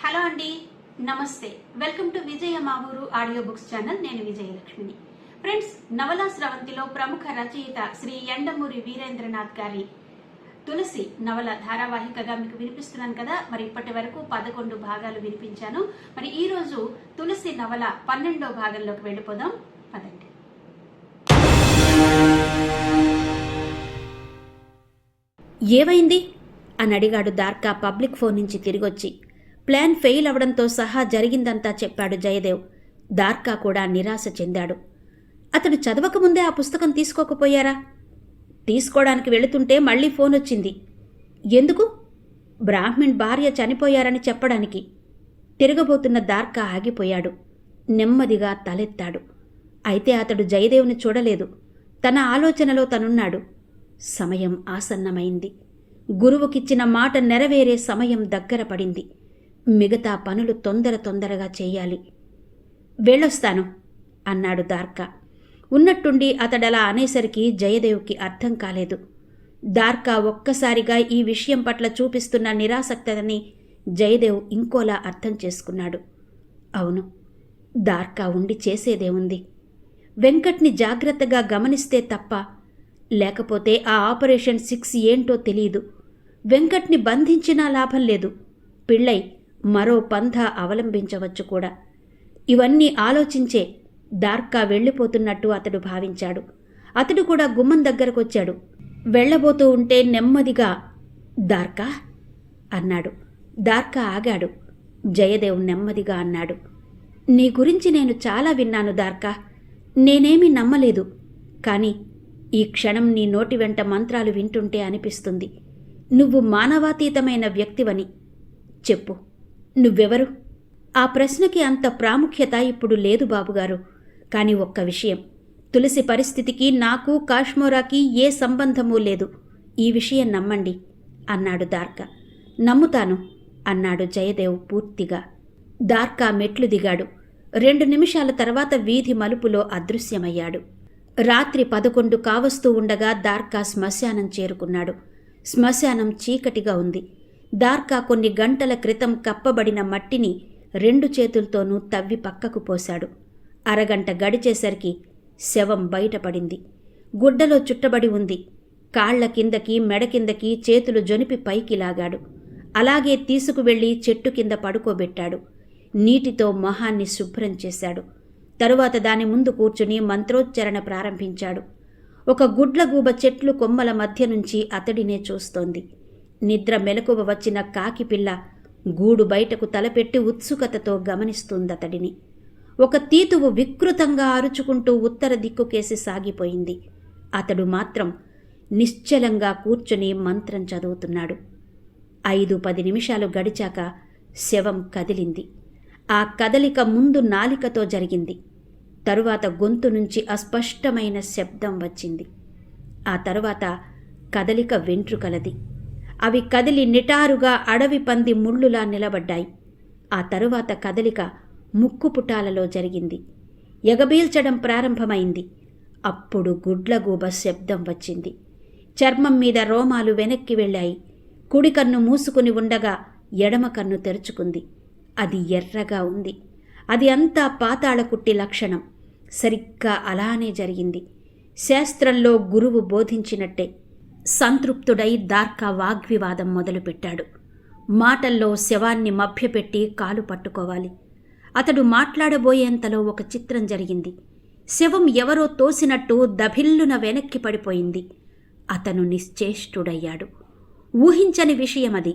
Hello అండి, నమస్తే. Welcome to విజయ మా ఊరు ఆడియో బుక్స్ ఛానల్. నేను విజయలక్ష్మిని. ఫ్రెండ్స్, నవలా స్రవంతిలో ప్రముఖ రచయిత శ్రీ యండమూరి వీరేంద్రనాథ్ గారి తులసి నవల ధారావాహికగా మీకు వినిపిస్తున్నాను కదా. మరి ఇప్పటి వరకు 11 భాగాలు వినిపించాను. మరి ఈ రోజు తులసి నవల 12వ భాగంలోకి వెళ్ళిపోదాం. పదండి. ఏమైంది అని అడిగాడు దార్కా పబ్లిక్ ఫోన్ నుంచి తిరిగొచ్చి. ప్లాన్ ఫెయిల్ అవడంతో సహా జరిగిందంతా చెప్పాడు జయదేవ్. దార్కా కూడా నిరాశ చెందాడు. అతడు చదవకముందే ఆ పుస్తకం తీసుకోకపోయారా? తీసుకోవడానికి వెళుతుంటే మళ్లీ ఫోన్ వచ్చింది. ఎందుకు? బ్రాహ్మణ్ భార్య చనిపోయారని చెప్పడానికి. తిరగబోతున్న దార్కా ఆగిపోయాడు. నెమ్మదిగా తలెత్తాడు. అయితే అతడు జయదేవ్ని చూడలేదు. తన ఆలోచనలో తనున్నాడు. సమయం ఆసన్నమైంది. గురువుకిచ్చిన మాట నెరవేరే సమయం దగ్గర పడింది. మిగతా పనులు తొందరగా చేయాలి. వెళ్ళొస్తాను అన్నాడు దార్కా. ఉన్నట్టుండి అతడలా అనేసరికి జయదేవ్కి అర్థం కాలేదు. దార్కా ఒక్కసారిగా ఈ విషయం పట్ల చూపిస్తున్న నిరాసక్తని జయదేవ్ ఇంకోలా అర్థం చేసుకున్నాడు. అవును, దార్కా ఉండి చేసేదేముంది? వెంకట్ని జాగ్రత్తగా గమనిస్తే తప్ప, లేకపోతే ఆ ఆపరేషన్ 6 ఏంటో తెలియదు. వెంకట్ని బంధించినా లాభం లేదు. పిళ్ళై మరో పంథా అవలంబించవచ్చు కూడా. ఇవన్నీ ఆలోచించే దార్కా వెళ్ళిపోతున్నట్టు అతడు భావించాడు. అతడు కూడా గుమ్మం దగ్గరకొచ్చాడు. వెళ్లబోతూ ఉంటే నెమ్మదిగా దార్కా అన్నాడు. దార్కా ఆగాడు. జయదేవ్ నెమ్మదిగా అన్నాడు, నీ గురించి నేను చాలా విన్నాను దార్కా. నేనేమీ నమ్మలేదు. కానీ ఈ క్షణం నీ నోటి వెంట మంత్రాలు వింటుంటే అనిపిస్తుంది నువ్వు మానవాతీతమైన వ్యక్తివని. చెప్పు, నువ్వెవరు? ఆ ప్రశ్నకి అంత ప్రాముఖ్యత ఇప్పుడు లేదు బాబుగారు. కాని ఒక్క విషయం, తులసి పరిస్థితికి నాకు కాశ్మోరాకి ఏ సంబంధమూ లేదు. ఈ విషయం నమ్మండి అన్నాడు దార్కా. నమ్ముతాను అన్నాడు జయదేవ్ పూర్తిగా. దార్కా మెట్లు దిగాడు. 2 నిమిషాల తర్వాత వీధి మలుపులో అదృశ్యమయ్యాడు. రాత్రి 11 కావస్తూ ఉండగా దార్కా శ్మశానం చేరుకున్నాడు. శ్మశానం చీకటిగా ఉంది. దార్కా కొన్ని గంటల క్రితం కప్పబడిన మట్టిని 2 చేతులతోనూ తవ్వి పక్కకు పోశాడు. అరగంట గడిచేసరికి శవం బయటపడింది. గుడ్డలో చుట్టబడి ఉంది. కాళ్ల కిందకి మెడ కిందకి చేతులు జొనిపి పైకి లాగాడు. అలాగే తీసుకువెళ్లి చెట్టు కింద పడుకోబెట్టాడు. నీటితో మొహాన్ని శుభ్రం చేశాడు. తరువాత దాని ముందు కూర్చుని మంత్రోచ్చరణ ప్రారంభించాడు. ఒక గుడ్లగూబ చెట్లు కొమ్మల మధ్య నుంచి అతడినే చూస్తోంది. నిద్ర మెలకువ వచ్చిన కాకిపిల్ల గూడు బయటకు తలపెట్టి ఉత్సుకతతో గమనిస్తుందతడిని. ఒక తీతువు వికృతంగా అరుచుకుంటూ ఉత్తర దిక్కుకేసి సాగిపోయింది. అతడు మాత్రం నిశ్చలంగా కూర్చుని మంత్రం చదువుతున్నాడు. 5-10 నిమిషాలు గడిచాక శవం కదిలింది. ఆ కదలిక ముందు నాలికతో జరిగింది. తరువాత గొంతు నుంచి అస్పష్టమైన శబ్దం వచ్చింది. ఆ తరువాత కదలిక వెంట్రుకలది. అవి కదిలి నిటారుగా అడవి పంది ముళ్ళులా నిలబడ్డాయి. ఆ తరువాత కదలిక ముక్కుపుటాలలో జరిగింది. ఎగబీల్చడం ప్రారంభమైంది. అప్పుడు గుడ్లగూబ శబ్దం వచ్చింది. చర్మం మీద రోమాలు వెనక్కి వెళ్ళాయి. కుడి కన్ను మూసుకుని ఉండగా ఎడమ కన్ను తెరుచుకుంది. అది ఎర్రగా ఉంది. అది అంతా పాతాళకుట్టి లక్షణం. సరిగ్గా అలానే జరిగింది. శాస్త్రంలో గురువు బోధించినట్టే. సంతృప్తుడై దార్కా వాగ్వివాదం మొదలుపెట్టాడు. మాటల్లో శవాన్ని మభ్యపెట్టి కాలు పట్టుకోవాలి. అతడు మాట్లాడబోయేంతలో ఒక చిత్రం జరిగింది. శవం ఎవరో తోసినట్టు దభిల్లున వెనక్కి పడిపోయింది. అతను నిశ్చేష్టుడయ్యాడు. ఊహించని విషయమది.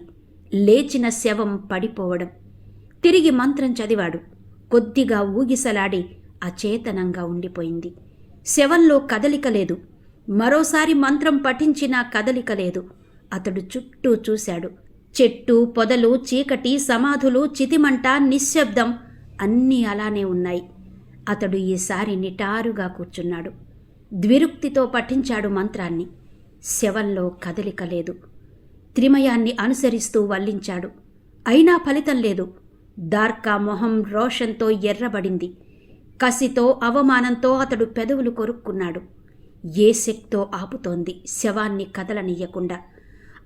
లేచిన శవం పడిపోవడం. తిరిగి మంత్రం చదివాడు. కొద్దిగా ఊగిసలాడి అచేతనంగా ఉండిపోయింది. శవంలో కదలిక లేదు. మరోసారి మంత్రం పఠించినా కదలిక లేదు. అతడు చుట్టూ చూశాడు. చెట్టు, పొదలు, చీకటి, సమాధులు, చితిమంట, నిశ్శబ్దం అన్నీ అలానే ఉన్నాయి. అతడు ఈసారి నిటారుగా కూర్చున్నాడు. ద్విరుక్తితో పఠించాడు మంత్రాన్ని. శవంలో కదలిక లేదు. త్రిమయాన్ని అనుసరిస్తూ వల్లించాడు. అయినా ఫలితం లేదు. దార్కా మొహం రోషంతో ఎర్రబడింది. కసితో, అవమానంతో అతడు పెదవులు కొరుక్కున్నాడు. ఏ శక్తో ఆపుతోంది శవాన్ని కదలనియ్యకుండా.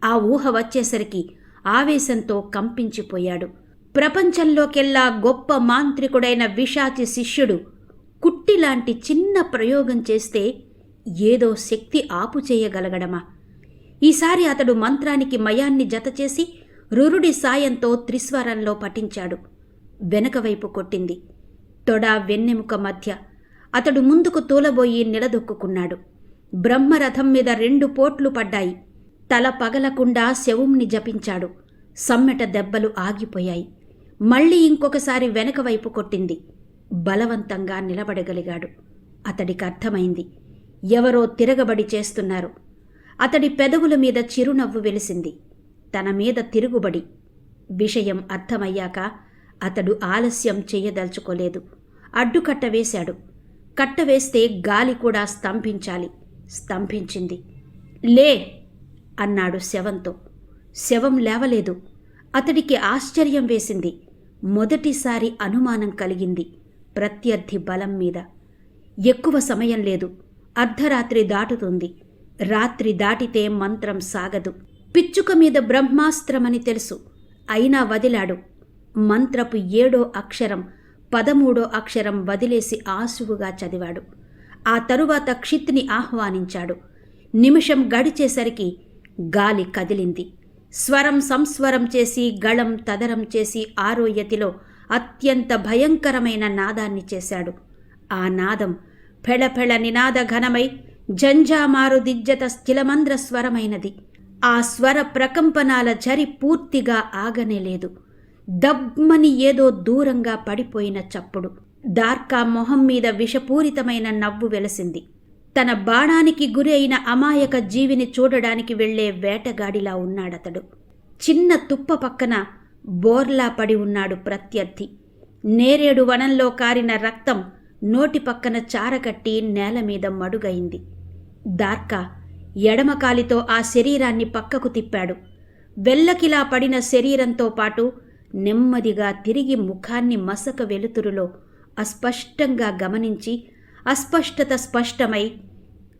ఆ ఊహ వచ్చేసరికి ఆవేశంతో కంపించిపోయాడు. ప్రపంచంలోకెల్లా గొప్ప మాంత్రికుడైన విషాచి శిష్యుడు కుట్టిలాంటి చిన్న ప్రయోగం చేస్తే ఏదో శక్తి ఆపు చేయగలగడమా? ఈసారి అతడు మంత్రానికి మయాన్ని జతచేసి రురుడి సాయంతో త్రిస్వరంలో పఠించాడు. వెనకవైపు కొట్టింది. తొడ వెన్నెముక మధ్య అతడు ముందుకు తూలబోయి నిలదొక్కుకున్నాడు. బ్రహ్మరథం మీద 2 పోట్లు పడ్డాయి. తల పగలకుండా శవంని జపించాడు. సమ్మెట దెబ్బలు ఆగిపోయాయి. మళ్ళీ ఇంకొకసారి వెనకవైపు కొట్టింది. బలవంతంగా నిలబడగలిగాడు. అతడికి అర్థమైంది, ఎవరో తిరగబడి చేస్తున్నారు. అతడి పెదవుల మీద చిరునవ్వు వెలిసింది. తన మీద తిరుగుబడి. విషయం అర్థమయ్యాక అతడు ఆలస్యం చెయ్యదలుచుకోలేదు. అడ్డుకట్ట వేశాడు. కట్టవేస్తే గాలి కూడా స్తంభించాలి. స్తంభించింది. లే అన్నాడు శవంతో. శవం లేవలేదు. అతడికి ఆశ్చర్యం వేసింది. మొదటిసారి అనుమానం కలిగింది ప్రత్యర్థి బలం మీద. ఎక్కువ సమయం లేదు. అర్ధరాత్రి దాటుతుంది. రాత్రి దాటితే మంత్రం సాగదు. పిచ్చుక మీద బ్రహ్మాస్త్రమని తెలుసు. అయినా వదిలాడు. మంత్రపు 7వ అక్షరం 13వ అక్షరం వదిలేసి ఆసువుగా చదివాడు. ఆ తరువాత క్షిత్ని ఆహ్వానించాడు. నిమిషం గడిచేసరికి గాలి కదిలింది. స్వరం సంస్వరం చేసి గళం తదరం చేసి 6వ యతిలో అత్యంత భయంకరమైన నాదాన్ని చేశాడు. ఆ నాదం ఫెళఫెళ నినాద ఘనమై జంజామారు దిజ్జత స్థిలమంద్ర స్వరమైనది. ఆ స్వర ప్రకంపనాల జరి పూర్తిగా ఆగనేలేదు. దబ్బమని ఏదో దూరంగా పడిపోయిన చప్పుడు. దార్కా మొహం మీద విషపూరితమైన నవ్వు వెలసింది. తన బాణానికి గురి అయిన అమాయక జీవిని చూడడానికి వెళ్లే వేటగాడిలా ఉన్నాడతడు. చిన్న తుప్ప పక్కన బోర్లా పడి ఉన్నాడు ప్రత్యర్థి. నేరేడు వనంలో కారిన రక్తం నోటి పక్కన చారకట్టి నేల మీద మడుగైంది. దార్కా ఎడమకాలితో ఆ శరీరాన్ని పక్కకు తిప్పాడు. వెల్లకిలా పడిన శరీరంతో పాటు నెమ్మదిగా తిరిగి ముఖాన్ని మసక వెలుతురులో అస్పష్టంగా గమనించి అస్పష్టత స్పష్టమై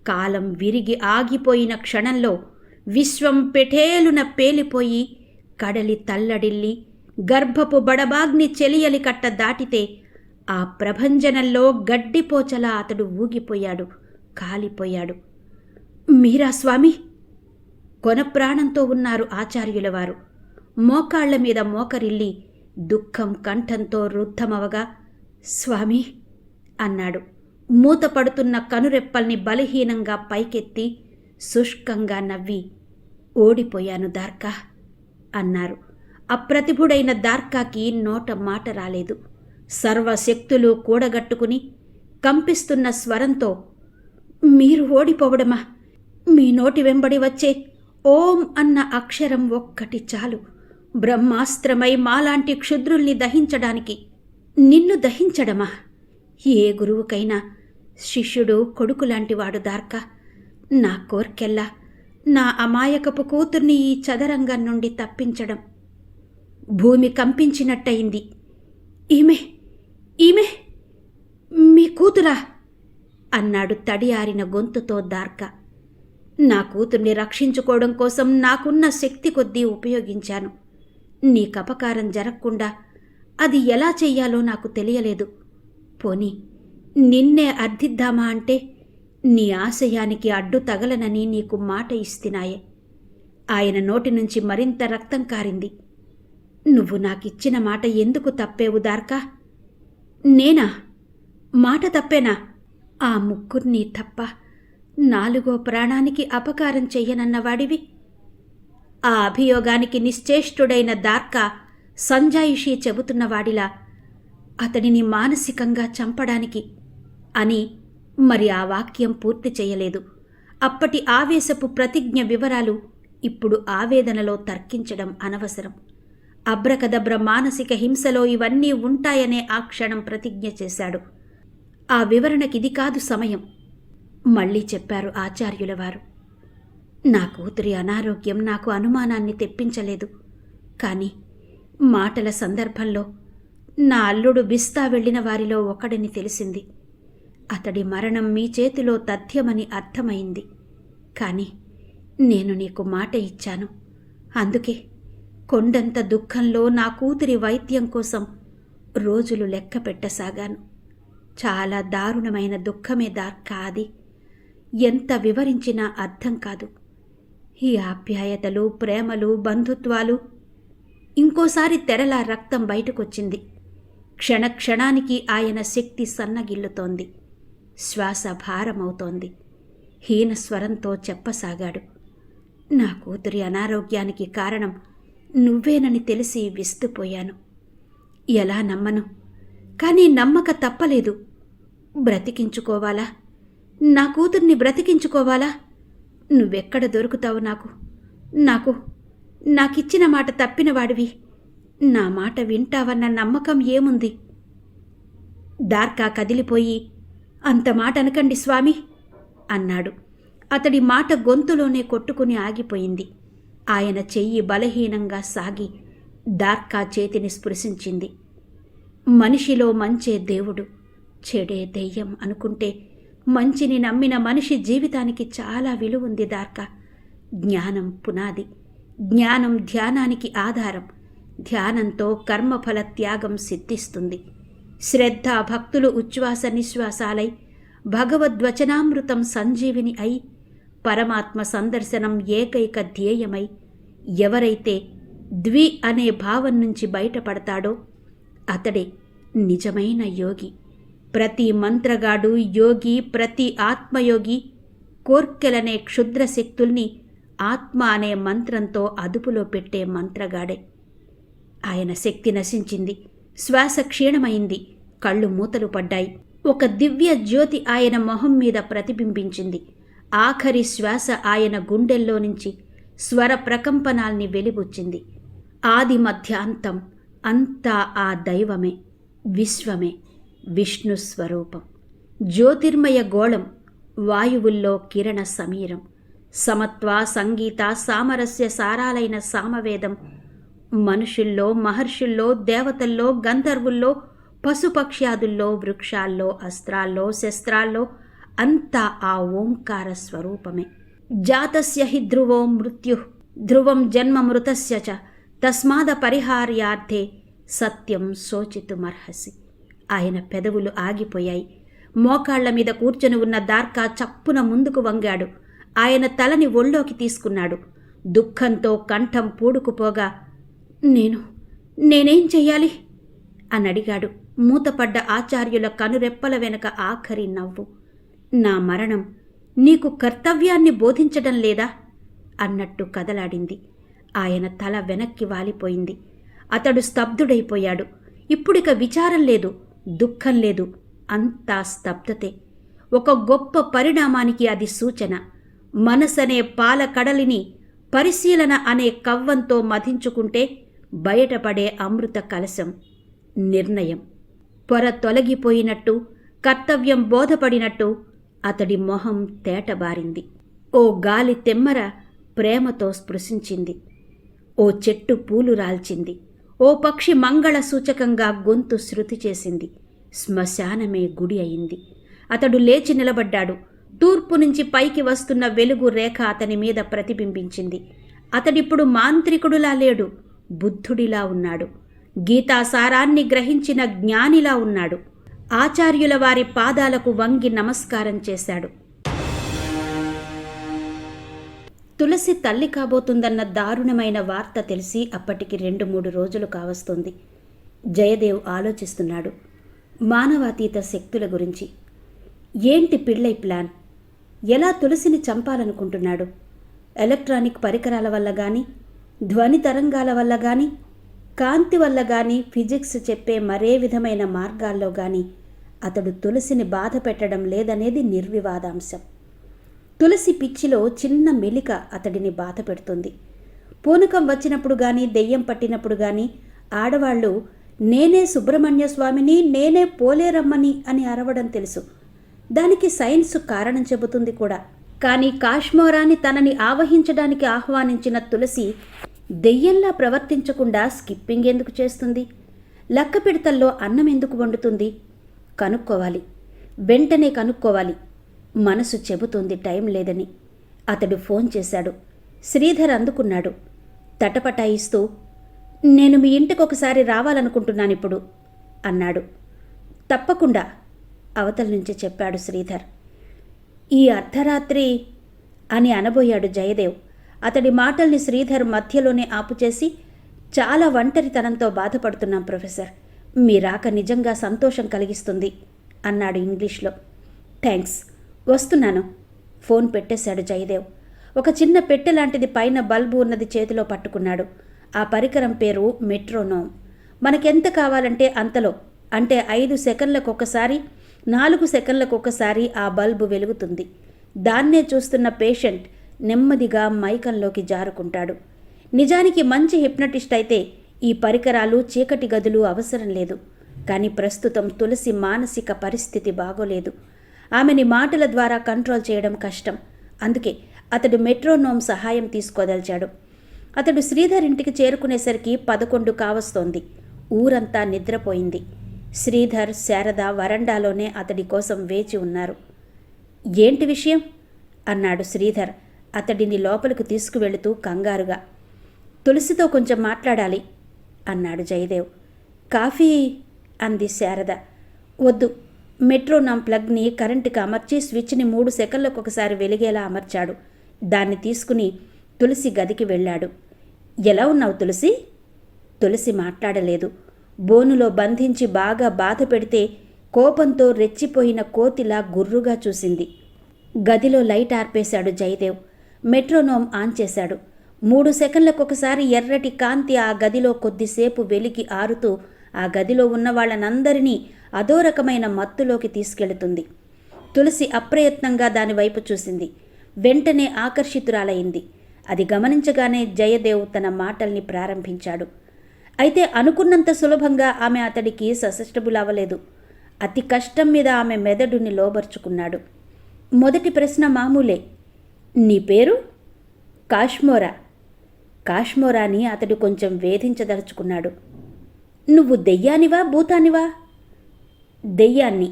కాలం విరిగి ఆగిపోయిన క్షణంలో విశ్వం పెఠేలున పేలిపోయి కడలి తల్లడిల్లి గర్భపు బడబాగ్ని చెలియలి కట్ట దాటితే ఆ ప్రభంజనంలో గడ్డిపోచలా అతడు ఊగిపోయాడు, కాలిపోయాడు. మీరా స్వామి? కొన ప్రాణంతో ఉన్నారు ఆచార్యుల వారు. మోకాళ్ల మీద మోకరిల్లి దుఃఖం కంఠంతో రుద్ధమవగా స్వామి అన్నాడు. మూతపడుతున్న కనురెప్పల్ని బలహీనంగా పైకెత్తి శుష్కంగా నవ్వి ఓడిపోయాను దార్కా అన్నారు. అప్రతిభుడైన దార్కాకి నోట మాట రాలేదు. సర్వశక్తులు కూడగట్టుకుని కంపిస్తున్న స్వరంతో మీరు ఓడిపోవడమా? మీ నోటి వెంబడి వచ్చే ఓం అన్న అక్షరం ఒక్కటి చాలు బ్రహ్మాస్త్రమై మాలాంటి క్షుద్రుల్ని దహించడానికి. నిన్ను దహించడమా? ఏ గురువుకైనా శిష్యుడు కొడుకులాంటివాడు దార్కా. నా కోర్కెల్లా నా అమాయకపు కూతుర్ని ఈ చదరంగం నుండి తప్పించడం. భూమి కంపించినట్టయింది. ఈమె ఈమె మీ కూతురా అన్నాడు తడియారిన గొంతుతో దార్కా. నా కూతుర్ని రక్షించుకోవడం కోసం నాకున్న శక్తి కొద్దీ ఉపయోగించాను. నీకపకారం జరగకుండా అది ఎలా చెయ్యాలో నాకు తెలియలేదు. పోనీ నిన్నే అర్థిద్దామా అంటే నీ ఆశయానికి అడ్డు తగలనని నీకు మాట ఇస్తినాయే. ఆయన నోటి నుంచి మరింత రక్తం కారింది. నువ్వు నాకిచ్చిన మాట ఎందుకు తప్పేవు దార్కా? నేనా? మాట తప్పేనా? ఆ ముగ్గుర్ని తప్ప 4వ ప్రాణానికి అపకారం చెయ్యనన్నవాడివి. ఆ అభియోగానికి నిశ్చేష్టుడైన దార్కా సంజాయిషీ చెబుతున్నవాడిలా అతడిని మానసికంగా చంపడానికి అని మరి ఆ వాక్యం పూర్తి చేయలేదు. అప్పటి ఆవేశపు ప్రతిజ్ఞ వివరాలు ఇప్పుడు ఆవేదనలో తర్కించడం అనవసరం. అబ్రకదబ్ర మానసిక హింసలో ఇవన్నీ ఉంటాయనే ఆ క్షణం ప్రతిజ్ఞ చేశాడు. ఆ వివరణకిది కాదు సమయం. మళ్ళీ చెప్పారు ఆచార్యుల వారు. నా కూతురి అనారోగ్యం నాకు అనుమానాన్ని తెప్పించలేదు. కానీ మాటల సందర్భంలో నా అల్లుడు బిస్తా వెళ్లిన వారిలో ఒకడని తెలిసింది. అతడి మరణం మీ చేతిలో తథ్యమని అర్థమైంది. కానీ నేను నీకు మాట ఇచ్చాను. అందుకే కొండంత దుఃఖంలో నా కూతురి వైద్యం కోసం రోజులు లెక్క పెట్టసాగాను. చాలా దారుణమైన దుఃఖమే దార్కా అది. ఎంత వివరించినా అర్థం కాదు. ఈ ఆప్యాయతలు, ప్రేమలు, బంధుత్వాలు. ఇంకోసారి తెరలా రక్తం బయటకొచ్చింది. క్షణక్షణానికి ఆయన శక్తి సన్నగిల్లుతోంది. శ్వాస భారమవుతోంది. హీనస్వరంతో చెప్పసాగాడు. నా కూతురి అనారోగ్యానికి కారణం నువ్వేనని తెలిసి విస్తుపోయాను. ఎలా నమ్మను? కానీ నమ్మక తప్పలేదు. బ్రతికించుకోవాలా? నా కూతుర్ని బ్రతికించుకోవాలా? నువ్వెక్కడ దొరుకుతావు నాకిచ్చిన మాట తప్పినవాడివి. నా మాట వింటావన్న నమ్మకం ఏముంది? దార్కా కదిలిపోయి, అంత మాట అనకండి స్వామి అన్నాడు. అతడి మాట గొంతులోనే కొట్టుకుని ఆగిపోయింది. ఆయన చెయ్యి బలహీనంగా సాగి దార్కా చేతిని స్పృశించింది. మనిషిలో మంచే దేవుడు, చెడే దెయ్యం అనుకుంటే మంచిని నమ్మిన మనిషి జీవితానికి చాలా విలువుంది దార్కా. జ్ఞానం పునాది, జ్ఞానం ధ్యానానికి ఆధారం. ధ్యానంతో కర్మఫల త్యాగం సిద్ధిస్తుంది. శ్రద్ధ భక్తులు ఉచ్ఛ్వాస నిశ్వాసాలై భగవద్వచనామృతం సంజీవిని అయి పరమాత్మ సందర్శనం ఏకైక ధ్యేయమై ఎవరైతే ద్వి అనే భావం నుంచి బయటపడతాడో అతడే నిజమైన యోగి. ప్రతి మంత్రగాడు యోగి, ప్రతి ఆత్మయోగి కోర్కెలనే క్షుద్ర శక్తుల్ని ఆత్మ అనే మంత్రంతో అదుపులో పెట్టే మంత్రగాడే. ఆయన శక్తి నశించింది. శ్వాస క్షీణమైంది. కళ్ళు మూతలు పడ్డాయి. ఒక దివ్య జ్యోతి ఆయన మొహం మీద ప్రతిబింబించింది. ఆఖరి శ్వాస ఆయన గుండెల్లో నుంచి స్వర ప్రకంపనాల్ని వెలిబుచ్చింది. ఆది మధ్యాంతం అంతా ఆ దైవమే, విశ్వమే, విష్ణు స్వరూపం. జ్యోతిర్మయ గోళం, వాయువుల్లో కిరణ సమీరం, సమత్వ సంగీత సామరస్య సారాలైన సామవేదం. మనుషుల్లో, మహర్షుల్లో, దేవతల్లో, గంధర్వుల్లో, పశుపక్ష్యాదుల్లో, వృక్షాల్లో, అస్త్రాల్లో, శస్త్రాల్లో అంతా ఆ ఓంకార స్వరూపమే. జాతస్య హి ధ్రువో మృత్యు ధ్రువం జన్మ మృతస్య చ తస్మాద పరిహార్యార్థే సత్యం శోచితుమర్హసి. ఆయన పెదవులు ఆగిపోయాయి. మోకాళ్ల మీద కూర్చొని ఉన్న దార్కా చప్పున ముందుకు వంగాడు. ఆయన తలని ఒళ్ళోకి తీసుకున్నాడు. దుఃఖంతో కంఠం పూడుకుపోగా, నేనేం చెయ్యాలి అని అడిగాడు. మూతపడ్డ ఆచార్యుల కనురెప్పల వెనుక ఆఖరి నవ్వు. నా మరణం నీకు కర్తవ్యాన్ని బోధించడం లేదా అన్నట్టు కదలాడింది. ఆయన తల వెనక్కి వాలిపోయింది. అతడు స్తబ్దుడైపోయాడు. ఇప్పుడిక విచారం లేదు, దుఃఖం లేదు, అంతా స్తబ్దతే. ఒక గొప్ప పరిణామానికి అది సూచన. మనసనే పాల కడలిని పరిశీలన అనే కవ్వంతో మధించుకుంటే బయటపడే అమృత కలశం. నిర్ణయం. పొర తొలగిపోయినట్టు, కర్తవ్యం బోధపడినట్టు అతడి మొహం తేటబారింది. ఓ గాలి తెమ్మర ప్రేమతో స్పృశించింది. ఓ చెట్టు పూలు రాల్చింది. ఓ పక్షి మంగళ సూచకంగా గొంతు శృతి చేసింది. శ్మశానమే గుడి అయింది. అతడు లేచి నిలబడ్డాడు. తూర్పు నుంచి పైకి వస్తున్న వెలుగు రేఖ అతని మీద ప్రతిబింబించింది. అతడిప్పుడు మాంత్రికుడులా లేడు, బుద్ధుడిలా ఉన్నాడు. గీతాసారాన్ని గ్రహించిన జ్ఞానిలా ఉన్నాడు. ఆచార్యుల వారి పాదాలకు వంగి నమస్కారం చేశాడు. తులసి తల్లి కాబోతుందన్న దారుణమైన వార్త తెలిసి అప్పటికి 2-3 రోజులు కావస్తుంది. జయదేవ్ ఆలోచిస్తున్నాడు మానవాతీత శక్తుల గురించి. ఏంటి పిళ్ళై ప్లాన్? ఎలా తులసిని చంపాలనుకుంటున్నాడు? ఎలక్ట్రానిక్ పరికరాల వల్ల కానీ, ధ్వని తరంగాల వల్ల కానీ, కాంతి వల్ల కానీ, ఫిజిక్స్ చెప్పే మరే విధమైన మార్గాల్లో కానీ అతడు తులసిని బాధ పెట్టడం లేదనేది నిర్వివాదాంశం. తులసి పిచ్చిలో చిన్న మెలిక అతడిని బాధ పెడుతుంది. పూనకం వచ్చినప్పుడు కానీ, దెయ్యం పట్టినప్పుడు కానీ ఆడవాళ్లు నేనే సుబ్రహ్మణ్య స్వామిని, నేనే పోలేరమ్మని అని అరవడం తెలుసు. దానికి సైన్స్ కారణం చెబుతుంది కూడా. కానీ కాశ్మోరాని తనని ఆవహించడానికి ఆహ్వానించిన తులసి దెయ్యంలా ప్రవర్తించకుండా స్కిప్పింగ్ ఎందుకు చేస్తుంది? లక్క పిడతల్లో అన్నం ఎందుకు వండుతుంది? కనుక్కోవాలి, వెంటనే కనుక్కోవాలి. మనసు చెబుతుంది టైం లేదని. అతడు ఫోన్ చేశాడు. శ్రీధర్ అందుకున్నాడు. తటపటాయిస్తూ, నేను మీ ఇంటికి ఒకసారి రావాలనుకుంటున్నానిప్పుడు అన్నాడు. తప్పకుండా అవతల నుంచి చెప్పాడు శ్రీధర్. ఈ అర్ధరాత్రి అని అనబోయాడు జయదేవ్. అతడి మాటల్ని శ్రీధర్ మధ్యలోనే ఆపుచేసి, చాలా ఒంటరితనంతో బాధపడుతున్నాం ప్రొఫెసర్. మీ రాక నిజంగా సంతోషం కలిగిస్తుంది అన్నాడు ఇంగ్లీష్లో. థ్యాంక్స్, వస్తున్నాను. ఫోన్ పెట్టేశాడు జయదేవ్. ఒక చిన్న పెట్టె లాంటిది పైన బల్బు ఉన్నది చేతిలో పట్టుకున్నాడు. ఆ పరికరం పేరు మెట్రోనోమ్. మనకెంత కావాలంటే అంతలో, అంటే 5 సెకన్లకొకసారి, 4 సెకన్లకొకసారి ఆ బల్బు వెలుగుతుంది. దాన్నే చూస్తున్న పేషెంట్ నెమ్మదిగా మైకంలోకి జారుకుంటాడు. నిజానికి మంచి హిప్నటిస్ట్ అయితే ఈ పరికరాలు, చీకటి గదులు అవసరం లేదు. కానీ ప్రస్తుతం తులసి మానసిక పరిస్థితి బాగోలేదు. ఆమెని మాటల ద్వారా కంట్రోల్ చేయడం కష్టం. అందుకే అతడు మెట్రోనోమ్ సహాయం తీసుకోదలిచాడు. అతడు శ్రీధర్ ఇంటికి చేరుకునేసరికి 11 కావస్తోంది. ఊరంతా నిద్రపోయింది. శ్రీధర్, శారద వరండాలోనే అతడి కోసం వేచి ఉన్నారు. ఏంటి విషయం అన్నాడు శ్రీధర్ అతడిని లోపలికి తీసుకువెళుతూ కంగారుగా. తులసితో కొంచెం మాట్లాడాలి అన్నాడు జయదేవ్. కాఫీ అంది శారద. వద్దు. మెట్రోనామ్ ప్లగ్ని కరెంటుకి అమర్చి స్విచ్ని 3 సెకన్లకొకసారి వెలిగేలా అమర్చాడు. దాన్ని తీసుకుని తులసి గదికి వెళ్ళాడు. ఎలా ఉన్నావు తులసి? తులసి మాట్లాడలేదు. బోనులో బంధించి బాగా బాధ పెడితే కోపంతో రెచ్చిపోయిన కోతిలా గుర్రుగా చూసింది. గదిలో లైట్ ఆర్పేశాడు జయదేవ్. మెట్రోనోమ్ ఆన్ చేశాడు. 3 సెకన్లకొకసారి ఎర్రటి కాంతి ఆ గదిలో కొద్దిసేపు వెలిగి ఆరుతూ ఆ గదిలో ఉన్న వాళ్ళనందరినీ అదో రకమైన మత్తులోకి తీసుకెళుతుంది. తులసి అప్రయత్నంగా దానివైపు చూసింది. వెంటనే ఆకర్షితురాలైంది. అది గమనించగానే జయదేవ్ తన మాటల్ని ప్రారంభించాడు. అయితే అనుకున్నంత సులభంగా ఆమె అతడికి ససెప్టబుల్ అవ్వలేదు. అతి కష్టం మీద ఆమె మెదడుని లోబర్చుకున్నాడు. మొదటి ప్రశ్న మామూలే. నీ పేరు? కాశ్మోరా. కాశ్మోరాని అతడు కొంచెం వేధించదలుచుకున్నాడు. నువ్వు దెయ్యానివా భూతానివా? దెయ్యాన్ని.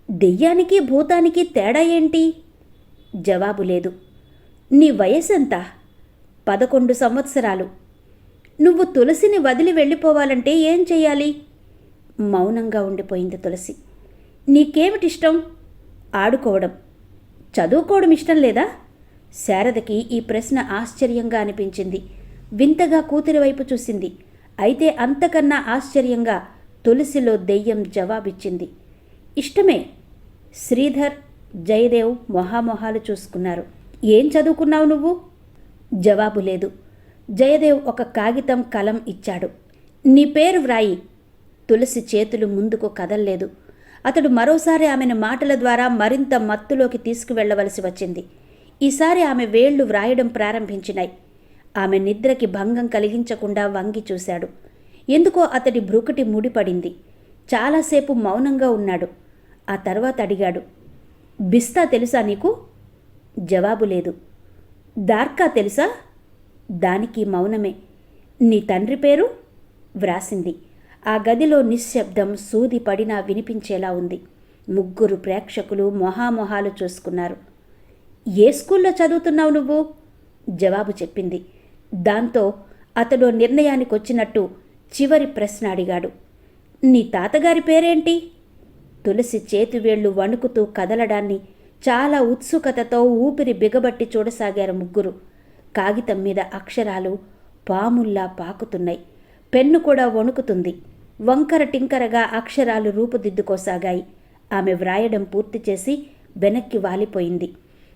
దెయ్యానికి భూతానికి తేడా ఏంటి? జవాబు లేదు. నీ వయసెంత? 11 సంవత్సరాలు. నువ్వు తులసిని వదిలి వెళ్ళిపోవాలంటే ఏం చెయ్యాలి? మౌనంగా ఉండిపోయింది తులసి. నీకేమిటిష్టం? ఆడుకోవడం. చదువుకోవడం ఇష్టం లేదా? శారదకి ఈ ప్రశ్న ఆశ్చర్యంగా అనిపించింది. వింతగా కూతురి వైపు చూసింది. అయితే అంతకన్నా ఆశ్చర్యంగా తులసిలో దెయ్యం జవాబిచ్చింది. ఇష్టమే. శ్రీధర్, జయదేవ్ మొహామొహాలు చూసుకున్నారు. ఏం చదువుకున్నావు నువ్వు? జవాబు లేదు. జయదేవ్ ఒక కాగితం, కలం ఇచ్చాడు. నీ పేరు వ్రాయి. తులసి చేతులు ముందుకు కదల్లేదు. అతడు మరోసారి ఆమెను మాటల ద్వారా మరింత మత్తులోకి తీసుకువెళ్లవలసి వచ్చింది. ఈసారి ఆమె వేళ్లు వ్రాయడం ప్రారంభించినాయి. ఆమె నిద్రకి భంగం కలిగించకుండా వంగి చూశాడు. ఎందుకో అతడి భ్రుకుటి ముడిపడింది. చాలాసేపు మౌనంగా ఉన్నాడు. ఆ తర్వాత అడిగాడు, బిస్తా తెలుసా నీకు? జవాబు లేదు. దార్కా తెలుసా? దానికి మౌనమే. నీ తండ్రి పేరు? వ్రాసింది. ఆ గదిలో నిశ్శబ్దం సూది పడినా వినిపించేలా ఉంది. 3 ప్రేక్షకులు మొహామొహాలు చూసుకున్నారు. ఏ స్కూల్లో చదువుతున్నావు నువ్వు? జవాబు చెప్పింది. దాంతో అతడు నిర్ణయానికొచ్చినట్టు చివరి ప్రశ్న అడిగాడు. నీ తాతగారి పేరేంటి? తులసి చేతివేళ్లు వణుకుతూ కదలడాన్ని చాలా ఉత్సుకతతో ఊపిరి బిగబట్టి చూడసాగారు 3. కాగితం మీద అక్షరాలు పాముల్లా పాకుతున్నాయి. పెన్ను కూడా వణుకుతుంది. వంకర టింకరగా అక్షరాలు రూపుదిద్దుకోసాగాయి. ఆమె వ్రాయడం పూర్తి చేసి వెనక్కి వాలిపోయింది.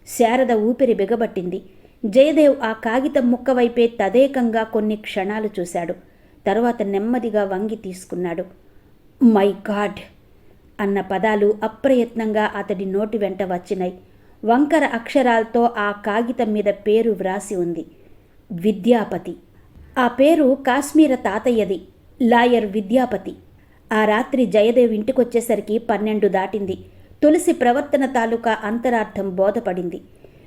శారద ఊపిరి బిగబట్టింది. జయదేవ్ ఆ కాగితం ముక్క వైపే తదేకంగా కొన్ని క్షణాలు చూశాడు. తరువాత నెమ్మదిగా వంగి తీసుకున్నాడు. మై గాడ్ అన్న పదాలు అప్రయత్నంగా అతడి నోటి వెంట వచ్చినాయి. వంకర అక్షరాలతో ఆ కాగితం మీద పేరు వ్రాసి ఉంది. విద్యాపతి. ఆ పేరు కాశ్మీర తాతయ్యది, లాయర్ విద్యాపతి. ఆ రాత్రి జయదేవ్ ఇంటికొచ్చేసరికి 12 దాటింది. తులసి ప్రవర్తన తాలూకా అంతరార్థం బోధపడింది.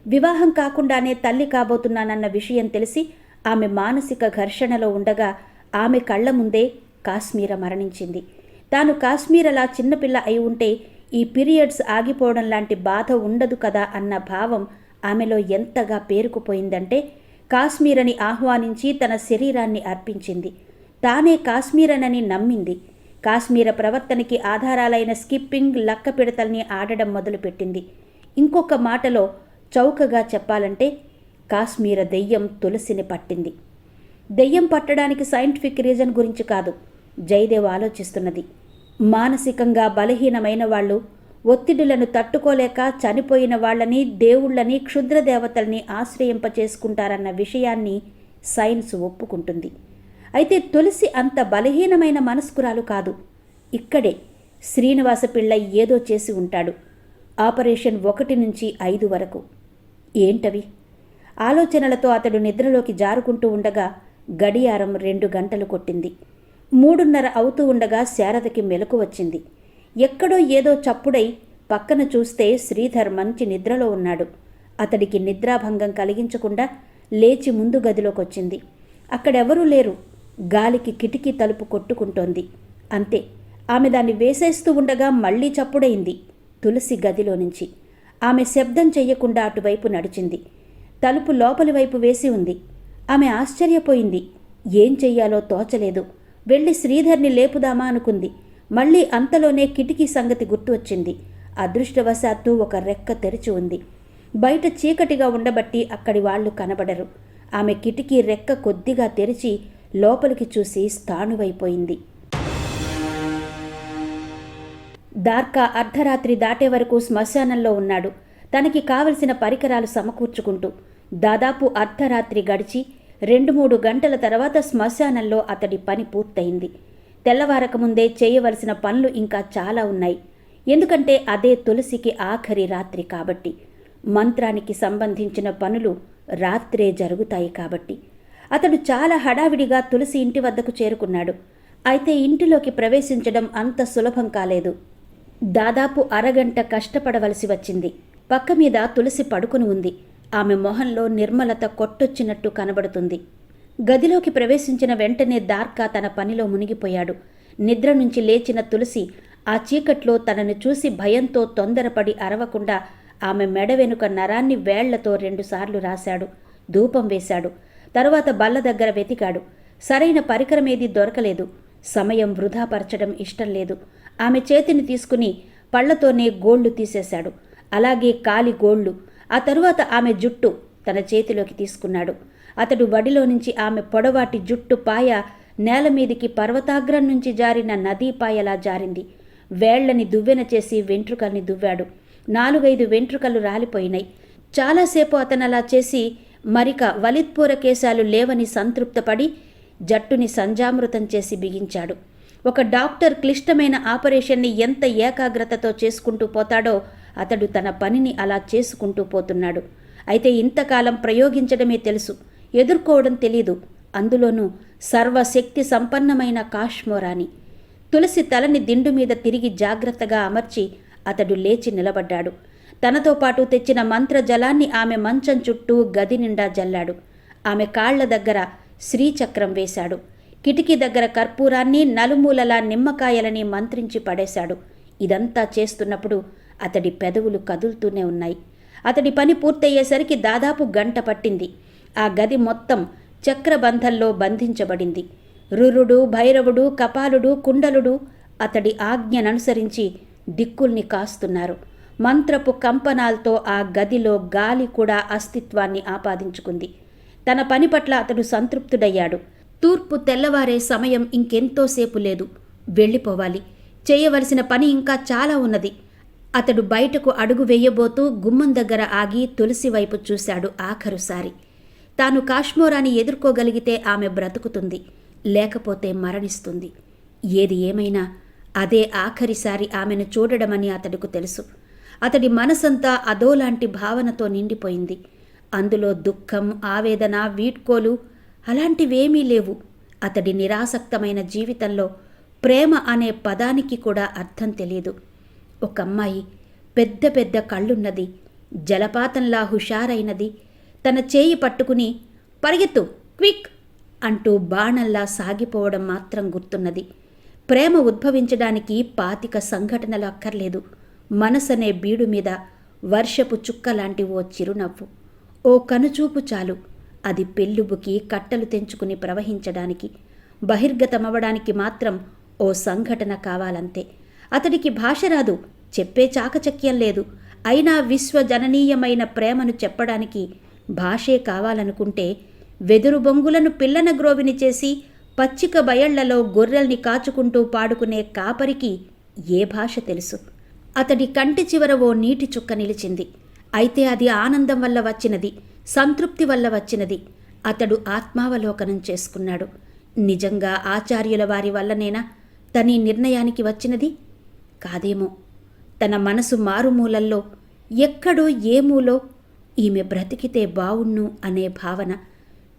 వివాహం కాకుండానే తల్లి కాబోతున్నానన్న విషయం తెలిసి ఆమె మానసిక ఘర్షణలో ఉండగా ఆమె కళ్ల ముందే కాశ్మీర మరణించింది. తాను కాశ్మీరలా చిన్నపిల్ల అయి ఉంటే ఈ పీరియడ్స్ ఆగిపోవడం లాంటి బాధ ఉండదు కదా అన్న భావం ఆమెలో ఎంతగా పేరుకుపోయిందంటే కాశ్మీరని ఆహ్వానించి తన శరీరాన్ని అర్పించింది. తానే కాశ్మీరనని నమ్మింది. కాశ్మీర ప్రవర్తనకి ఆధారాలైన స్కిప్పింగ్, లక్క పిడతల్ని ఆడడం మొదలుపెట్టింది. ఇంకొక మాటలో చౌకగా చెప్పాలంటే కాశ్మీర దెయ్యం తులసిని పట్టింది. దెయ్యం పట్టడానికి సైంటిఫిక్ రీజన్ గురించి కాదు జయదేవ్ ఆలోచిస్తున్నది. మానసికంగా బలహీనమైన వాళ్ళు, ఒత్తిడులను తట్టుకోలేక చనిపోయిన వాళ్ళని, దేవుళ్ళని, క్షుద్రదేవతల్ని ఆశ్రయింపచేసుకుంటారన్న విషయాన్ని సైన్స్ ఒప్పుకుంటుంది. అయితే తులసి అంత బలహీనమైన మనస్కురాలు కాదు. ఇక్కడే శ్రీనివాస పిళ్ళ ఏదో చేసి ఉంటాడు. ఆపరేషన్ 1 నుంచి 5 వరకు. ఏంటవి? ఆలోచనలతో అతడు నిద్రలోకి జారుకుంటూ ఉండగా గడియారం 2 గంటలు కొట్టింది. 3:30 అవుతూ ఉండగా శారదకి మెలకు వచ్చింది. ఎక్కడో ఏదో చప్పుడై పక్కన చూస్తే శ్రీధర్ మంచి నిద్రలో ఉన్నాడు. అతడికి నిద్రాభంగం కలిగించకుండా లేచి ముందు గదిలోకొచ్చింది. అక్కడెవరూ లేరు. గాలికి కిటికీ తలుపు కొట్టుకుంటోంది. అంతే, ఆమె దాన్ని వేసేస్తూ ఉండగా మళ్లీ చప్పుడైంది తులసి గదిలో నుంచి. ఆమె శబ్దం చెయ్యకుండా అటువైపు నడిచింది. తలుపు లోపలి వైపు వేసి ఉంది. ఆమె ఆశ్చర్యపోయింది. ఏం చెయ్యాలో తోచలేదు. వెళ్ళి శ్రీధర్ని లేపుదామా అనుకుంది. మళ్ళీ అంతలోనే కిటికీ సంగతి గుర్తు వచ్చింది. అదృష్టవశాత్తు ఒక రెక్క తెరిచి ఉంది. బయట చీకటిగా ఉండబట్టి అక్కడి వాళ్లు కనబడరు. ఆమె కిటికీ రెక్క కొద్దిగా తెరిచి లోపలికి చూసి స్థాణువైపోయింది. దార్కా అర్ధరాత్రి దాటే వరకు శ్మశానంలో ఉన్నాడు, తనకి కావలసిన పరికరాలు సమకూర్చుకుంటూ. దాదాపు అర్ధరాత్రి గడిచి 2-3 గంటల తర్వాత శ్మశానంలో అతడి పని పూర్తయింది. తెల్లవారకముందే చేయవలసిన పనులు ఇంకా చాలా ఉన్నాయి. ఎందుకంటే అదే తులసికి ఆఖరి రాత్రి కాబట్టి. మంత్రానికి సంబంధించిన పనులు రాత్రే జరుగుతాయి కాబట్టి. అతడు చాలా హడావిడిగా తులసి ఇంటి వద్దకు చేరుకున్నాడు. అయితే ఇంటిలోకి ప్రవేశించడం అంత సులభం కాలేదు. దాదాపు అరగంట కష్టపడవలసి వచ్చింది. పక్క మీద తులసి పడుకుని ఉంది. ఆమె మొహంలో నిర్మలత కొట్టొచ్చినట్టు కనబడుతుంది. గదిలోకి ప్రవేశించిన వెంటనే దార్కా తన పనిలో మునిగిపోయాడు. నిద్ర నుంచి లేచిన తులసి ఆ చీకట్లో తనను చూసి భయంతో తొందరపడి అరవకుండా ఆమె మెడ వెనుక నరాన్ని వేళ్లతో 2 సార్లు రాశాడు. ధూపం వేశాడు. తరువాత బల్ల దగ్గర వెతికాడు. సరైన పరికరమేదీ దొరకలేదు. సమయం వృధాపరచడం ఇష్టం లేదు. ఆమె చేతిని తీసుకుని పళ్లతోనే గోళ్లు తీసేశాడు. అలాగే కాలి గోళ్లు. ఆ తరువాత ఆమె జుట్టు తన చేతిలోకి తీసుకున్నాడు. అతడు వడిలో నుంచి ఆమె పొడవాటి జుట్టు పాయ నేల మీదికి పర్వతాగ్రం నుంచి జారిన నదీపాయలా జారింది. వేళ్లని దువ్వెన చేసి వెంట్రుకల్ని దువ్వాడు. 4-5 వెంట్రుకలు రాలిపోయినాయి. చాలాసేపు అతనలా చేసి మరిక వలిత్పూర కేశాలు లేవని సంతృప్తపడి జట్టుని సంజామృతం చేసి బిగించాడు. ఒక డాక్టర్ క్లిష్టమైన ఆపరేషన్ని ఎంత ఏకాగ్రతతో చేసుకుంటూ పోతాడో అతడు తన పనిని అలా చేసుకుంటూ పోతున్నాడు. అయితే ఇంతకాలం ప్రయోగించడమే తెలుసు, ఎదుర్కోవడం తెలీదు. అందులోనూ సర్వశక్తి సంపన్నమైన కాశ్మోరాని. తులసి తలని దిండు మీద తిరిగి జాగ్రత్తగా అమర్చి అతడు లేచి నిలబడ్డాడు. తనతో పాటు తెచ్చిన మంత్రజలాన్ని ఆమె మంచం చుట్టూ గది నిండా జల్లాడు. ఆమె కాళ్ల దగ్గర శ్రీచక్రం వేశాడు. కిటికీ దగ్గర కర్పూరాన్ని, నలుమూలలా నిమ్మకాయలని మంత్రించి పడేశాడు. ఇదంతా చేస్తున్నప్పుడు అతడి పెదవులు కదులుతూనే ఉన్నాయి. అతడి పని పూర్తయ్యేసరికి దాదాపు గంట పట్టింది. ఆ గది మొత్తం చక్రబంధంలో బంధించబడింది. రురుడు, భైరవుడు, కపాలుడు, కుండలుడు అతడి ఆజ్ఞననుసరించి దిక్కుల్ని కాస్తున్నారు. మంత్రపు కంపనాలతో ఆ గదిలో గాలి కూడా అస్తిత్వాన్ని ఆపాదించుకుంది. తన పని పట్ల అతడు సంతృప్తుడయ్యాడు. తూర్పు తెల్లవారే సమయం ఇంకెంతోసేపు లేదు. వెళ్ళిపోవాలి. చేయవలసిన పని ఇంకా చాలా ఉన్నది. అతడు బయటకు అడుగు వేయబోతూ గుమ్మం దగ్గర ఆగి తులసి వైపు చూశాడు ఆఖరుసారి. తాను కాశ్మోరాని ఎదుర్కోగలిగితే ఆమె బ్రతుకుతుంది, లేకపోతే మరణిస్తుంది. ఏది ఏమైనా అదే ఆఖరిసారి ఆమెను చూడడమని అతడికి తెలుసు. అతడి మనసంతా అదోలాంటి భావనతో నిండిపోయింది. అందులో దుఃఖం, ఆవేదన, వీడ్కోలు అలాంటివేమీ లేవు. అతడి నిరాసక్తమైన జీవితంలో ప్రేమ అనే పదానికి కూడా అర్థం తెలియదు. ఒక అమ్మాయి, పెద్ద పెద్ద కళ్ళున్నది, జలపాతంలా హుషారైనది, తన చేయి పట్టుకుని పరిగెత్తు, క్విక్ అంటూ బాణంలా సాగిపోవడం మాత్రం గుర్తున్నది. ప్రేమ ఉద్భవించడానికి 25 సంఘటనలు అక్కర్లేదు. మనసనే బీడు మీద వర్షపు చుక్కలాంటి ఓ చిరునవ్వు, ఓ కనుచూపు చాలు. అది పెళ్ళుబుకి కట్టలు తెంచుకుని ప్రవహించడానికి. బహిర్గతమవడానికి మాత్రం ఓ సంఘటన కావాలంతే. అతడికి భాష రాదు, చెప్పే చాకచక్యం లేదు. అయినా విశ్వజననీయమైన ప్రేమను చెప్పడానికి భాషే కావాలనుకుంటే వెదురు బొంగులను పిల్లన గ్రోవిని చేసి పచ్చిక బయళ్లలో గొర్రెల్ని కాచుకుంటూ పాడుకునే కాపరికి ఏ భాష తెలుసు? అతడి కంటి చివర ఓ నీటి చుక్క నిలిచింది. అయితే అది ఆనందం వల్ల వచ్చినది, సంతృప్తి వల్ల వచ్చినది. అతడు ఆత్మావలోకనం చేసుకున్నాడు. నిజంగా ఆచార్యుల వారి వల్లనేనా తనీ నిర్ణయానికి వచ్చినది? కాదేమో. తన మనసు మారుమూలల్లో ఎక్కడో ఏమూలో ఈమె బ్రతికితే బావుణ్ణు అనే భావన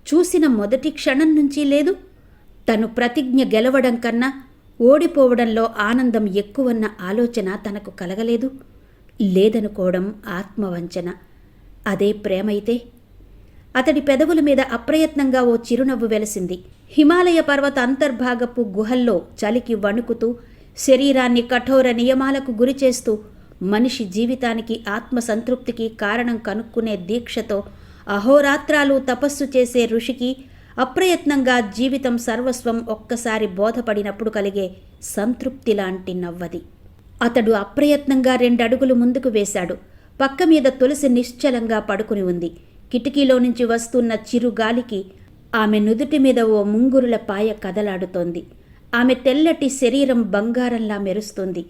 చూసిన మొదటి క్షణం నుంచి లేదు. తను ప్రతిజ్ఞ గెలవడం కన్నా ఓడిపోవడంలో ఆనందం ఎక్కువన్న ఆలోచన తనకు కలగలేదు. లేదనుకోవడం ఆత్మవంచన. అదే ప్రేమైతే? అతడి పెదవుల మీద అప్రయత్నంగా ఓ చిరునవ్వు వెలసింది. హిమాలయ పర్వత అంతర్భాగపు గుహల్లో చలికి వణుకుతూ, శరీరాన్ని కఠోర నియమాలకు గురిచేస్తూ, మనిషి జీవితానికి ఆత్మసంతృప్తికి కారణం కనుక్కునే దీక్షతో అహోరాత్రాలు తపస్సు చేసే ఋషికి అప్రయత్నంగా జీవితం సర్వస్వం ఒక్కసారి బోధపడినప్పుడు కలిగే సంతృప్తి లాంటి నవ్వది. అతడు అప్రయత్నంగా 2 అడుగులు ముందుకు వేశాడు. పక్క మీద తులసి నిశ్చలంగా పడుకుని ఉంది. కిటికీలో నుంచి వస్తున్న చిరుగాలికి ఆమె నుదుటి మీద ఓ ముంగురుల పాయ కదలాడుతోంది. ఆమె తెల్లటి శరీరం బంగారంలా మెరుస్తుంది.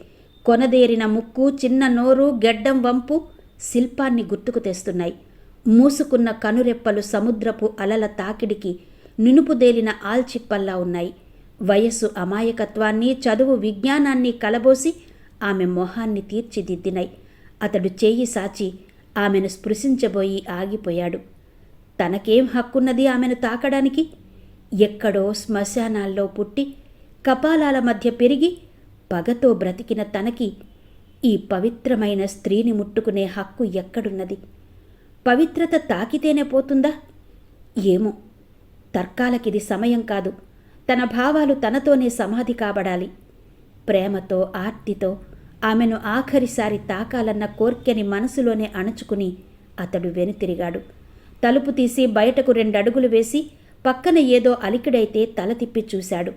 కొనదేరిన ముక్కు, చిన్న నోరు, గెడ్డం వంపు శిల్పాన్ని గుర్తుకు తెస్తున్నాయి. మూసుకున్న కనురెప్పలు సముద్రపు అలల తాకిడికి నునుపుదేలిన ఆల్చిప్పల్లా ఉన్నాయి. వయస్సు అమాయకత్వాన్ని, చదువు విజ్ఞానాన్ని కలబోసి ఆమె మొహాన్ని తీర్చిదిద్దినాయి. అతడు చేయి సాచి ఆమెను స్పృశించబోయి ఆగిపోయాడు. తనకేం హక్కున్నది ఆమెను తాకడానికి? ఎక్కడో శ్మశానాల్లో పుట్టి కపాలాల మధ్య పెరిగి పగతో బ్రతికిన తనకి ఈ పవిత్రమైన స్త్రీని ముట్టుకునే హక్కు ఎక్కడున్నది? పవిత్రత తాకితేనే పోతుందా? ఏమో. తర్కాలకిది సమయం కాదు. తన భావాలు తనతోనే సమాధి కాబడాలి. ప్రేమతో, ఆర్తితో ఆమెను ఆఖరిసారి తాకాలన్న కోర్కెని మనసులోనే అణుచుకుని అతడు వెనుతిరిగాడు. తలుపు తీసి బయటకు 2 అడుగులు వేసి పక్కన ఏదో అలికిడైతే తల తిప్పి చూశాడు.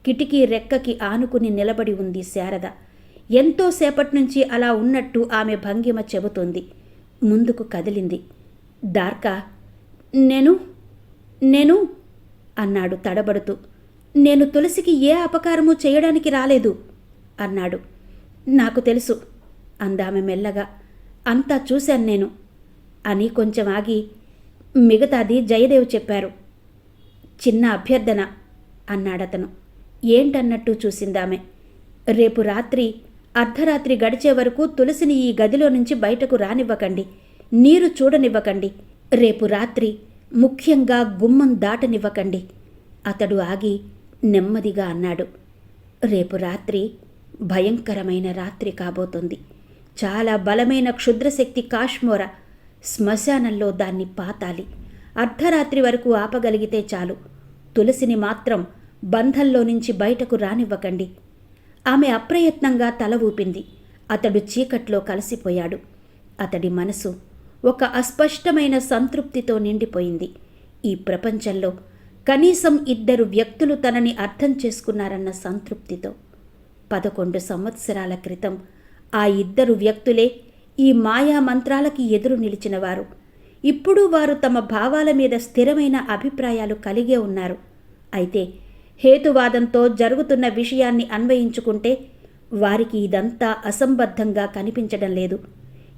కిటికీ రెక్కకి ఆనుకుని నిలబడి ఉంది శారద. ఎంతోసేపటి నుంచి అలా ఉన్నట్టు ఆమె భంగిమ చెబుతోంది. ముందుకు కదిలింది. దార్కా, నేను అన్నాడు తడబడుతూ. నేను తులసికి ఏ అపకారమూ చేయడానికి రాలేదు అన్నాడు. నాకు తెలుసు అందామె మెల్లగా. అంతా చూశాను నేను అని కొంచెం ఆగి, మిగతాది జయదేవ్ చెప్పారు. చిన్న అభ్యర్థన అన్నాడతను. ఏంటన్నట్టు చూసిందామె. రేపు రాత్రి అర్ధరాత్రి గడిచే వరకు తులసిని ఈ గదిలో నుంచి బయటకు రానివ్వకండి, నీరు చూడనివ్వకండి. రేపు రాత్రి ముఖ్యంగా గుమ్మం దాటనివ్వకండి. అతడు ఆగి నెమ్మదిగా అన్నాడు. రేపు రాత్రి భయంకరమైన రాత్రి కాబోతుంది. చాలా బలమైన క్షుద్రశక్తి కాశ్మోర శ్మశానంలో దాన్ని పాతాలి. అర్ధరాత్రి వరకు ఆపగలిగితే చాలు. తులసిని మాత్రం బంధంలో నుంచి బయటకు రానివ్వకండి. ఆమె అప్రయత్నంగా తల ఊపింది. అతడు చీకట్లో కలిసిపోయాడు. అతడి మనసు ఒక అస్పష్టమైన సంతృప్తితో నిండిపోయింది. ఈ ప్రపంచంలో కనీసం 2 వ్యక్తులు తనని అర్థం చేసుకున్నారన్న సంతృప్తితో. 11 సంవత్సరాల క్రితం ఆ 2 వ్యక్తులే ఈ మాయా మంత్రాలకి ఎదురు నిలిచినవారు. ఇప్పుడు వారు తమ భావాల మీద స్థిరమైన అభిప్రాయాలు కలిగే ఉన్నారు. అయితే హేతువాదంతో జరుగుతున్న విషయాన్ని అన్వయించుకుంటే వారికి ఇదంతా అసంబద్ధంగా కనిపించడం లేదు.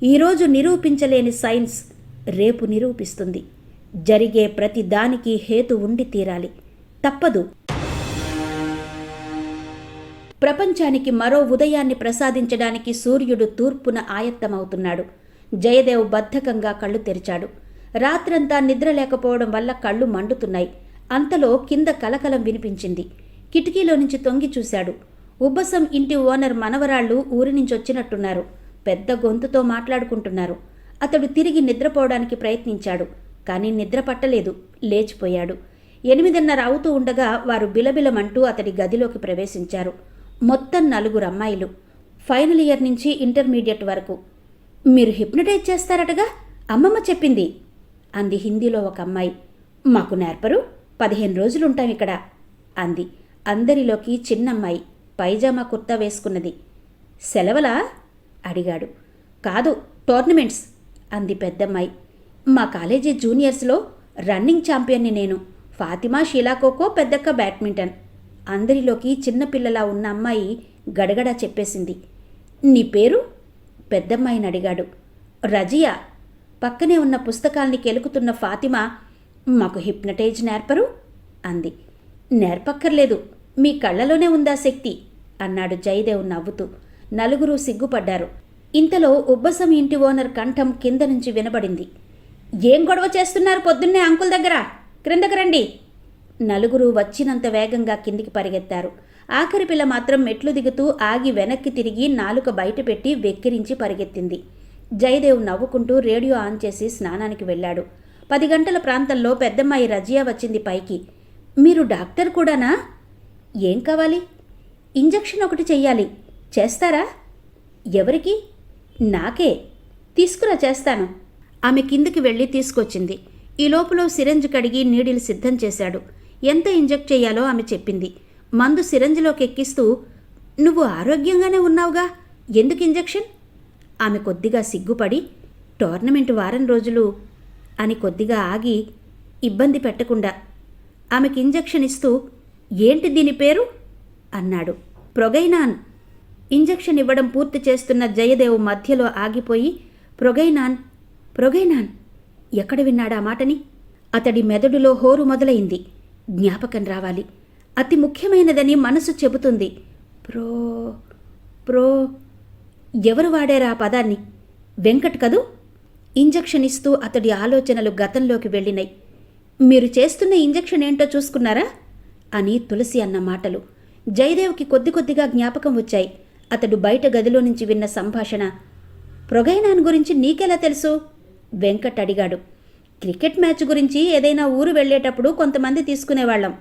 ఈరోజు నిరూపించలేని సైన్స్ రేపు నిరూపిస్తుంది. జరిగే ప్రతి దానికి హేతు ఉండి తీరాలి. తప్పదు. ప్రపంచానికి మరో ఉదయాన్ని ప్రసాదించడానికి సూర్యుడు తూర్పున ఆయత్తమవుతున్నాడు. జయదేవ్ బద్ధకంగా కళ్ళు తెరిచాడు. రాత్రంతా నిద్ర లేకపోవడం వల్ల కళ్ళు మండుతున్నాయి. అంతలో కింద కలకలం వినిపించింది. కిటికీలో నుంచి తొంగి చూశాడు. ఉబ్బసం ఇంటి ఓనర్ మనవరాళ్లు ఊరి నుంచి వచ్చినట్టున్నారు. పెద్ద గొంతుతో మాట్లాడుకుంటున్నారు. అతడు తిరిగి నిద్రపోవడానికి ప్రయత్నించాడు. కానీ నిద్ర పట్టలేదు. లేచిపోయాడు. 8:30 అవుతూ ఉండగా వారు బిలబిలమంటూ అతడి గదిలోకి ప్రవేశించారు. మొత్తం 4 అమ్మాయిలు. ఫైనల్ ఇయర్ నుంచి ఇంటర్మీడియట్ వరకు. మీరు హిప్నటైజ్ చేస్తారటగా, అమ్మమ్మ చెప్పింది అంది హిందీలో ఒక అమ్మాయి. మాకు నేర్పరు, 15 రోజులుంటాం ఇక్కడ అంది అందరిలోకి చిన్నమ్మాయి, పైజామా కుర్తా వేసుకున్నది. సెలవులా అడిగాడు. కాదు, టోర్నమెంట్స్ అంది పెద్దమ్మాయి. మా కాలేజీ జూనియర్స్లో రన్నింగ్ ఛాంపియన్ని నేను. ఫాతిమా, షీలాకోకో, పెద్దక్క బ్యాడ్మింటన్. అందరిలోకి చిన్నపిల్లలా ఉన్న అమ్మాయి గడగడా చెప్పేసింది. నీ పేరు? పెద్దమ్మాయిని అడిగాడు. రజియా. పక్కనే ఉన్న పుస్తకాల్ని కెలుకుతున్న ఫాతిమా, మాకు హిప్నటైజ్ నేర్పరు అంది. నేర్పక్కర్లేదు, మీ కళ్ళలోనే ఉందా శక్తి అన్నాడు జయదేవ్ నవ్వుతూ. నలుగురు సిగ్గుపడ్డారు. ఇంతలో ఉబ్బసం ఇంటి ఓనర్ కంఠం కింద నుంచి వినబడింది. ఏం గొడవ చేస్తున్నారు పొద్దున్నే అంకుల్ దగ్గర? క్రిందకు రండి. నలుగురు వచ్చినంత వేగంగా కిందికి పరిగెత్తారు. ఆఖరి పిల్ల మాత్రం మెట్లు దిగుతూ ఆగి వెనక్కి తిరిగి నాలుక బయట పెట్టి వెక్కిరించి పరిగెత్తింది. జయదేవ్ నవ్వుకుంటూ రేడియో ఆన్ చేసి స్నానానికి వెళ్ళాడు. 10 గంటల ప్రాంతంలో పెద్దమ్మాయి రజియా వచ్చింది పైకి. మీరు డాక్టర్ కూడానా? ఏం కావాలి? ఇంజెక్షన్ ఒకటి చెయ్యాలి, చేస్తారా? ఎవరికి? నాకే. తీసుకురా, చేస్తాను. ఆమె కిందికి వెళ్ళి తీసుకొచ్చింది. ఈ లోపల సిరంజ్ కడిగి నీడిల్ సిద్ధం చేశాడు. ఎంత ఇంజెక్ట్ చేయాలో ఆమె చెప్పింది. మందు సిరంజ్లోకి ఎక్కిస్తూ, నువ్వు ఆరోగ్యంగానే ఉన్నావుగా, ఎందుకు ఇంజెక్షన్? ఆమె కొద్దిగా సిగ్గుపడి, టోర్నమెంట్ వారం రోజులు అని కొద్దిగా ఆగి, ఇబ్బంది పెట్టకుండా ఆమెకి ఇంజెక్షన్ ఇస్తూ, ఏంటి దీని పేరు అన్నాడు. ప్రొగైనాన్. ఇంజెక్షన్ ఇవ్వడం పూర్తి చేస్తున్న జయదేవ్ మధ్యలో ఆగిపోయి, ప్రొగైనాన్ ప్రొగైనాన్ ఎక్కడ విన్నాడా మాటని? అతడి మెదడులో హోరు మొదలైంది. జ్ఞాపకం రావాలి, అతి ముఖ్యమైనదని మనసు చెబుతుంది. ప్రో ప్రో ఎవరు వాడారా ఆ పదాన్ని? వెంకట్ కదూ? ఇంజెక్షన్ ఇస్తూ అతడి ఆలోచనలు గతంలోకి వెళ్ళినాయి. మీరు చేస్తున్న ఇంజెక్షన్ ఏంటో చూసుకున్నారా అని తులసి అన్న మాటలు జయదేవ్కి కొద్దిగా జ్ఞాపకం వచ్చాయి. అతడు బయట గదిలో నుంచి విన్న సంభాషణ. ప్రొగైనాన్ గురించి నీకెలా తెలుసు? వెంకట్ అడిగాడు. క్రికెట్ మ్యాచ్ గురించి ఏదైనా ఊరు వెళ్ళేటప్పుడు కొంతమంది తీసుకునేవాళ్ళం,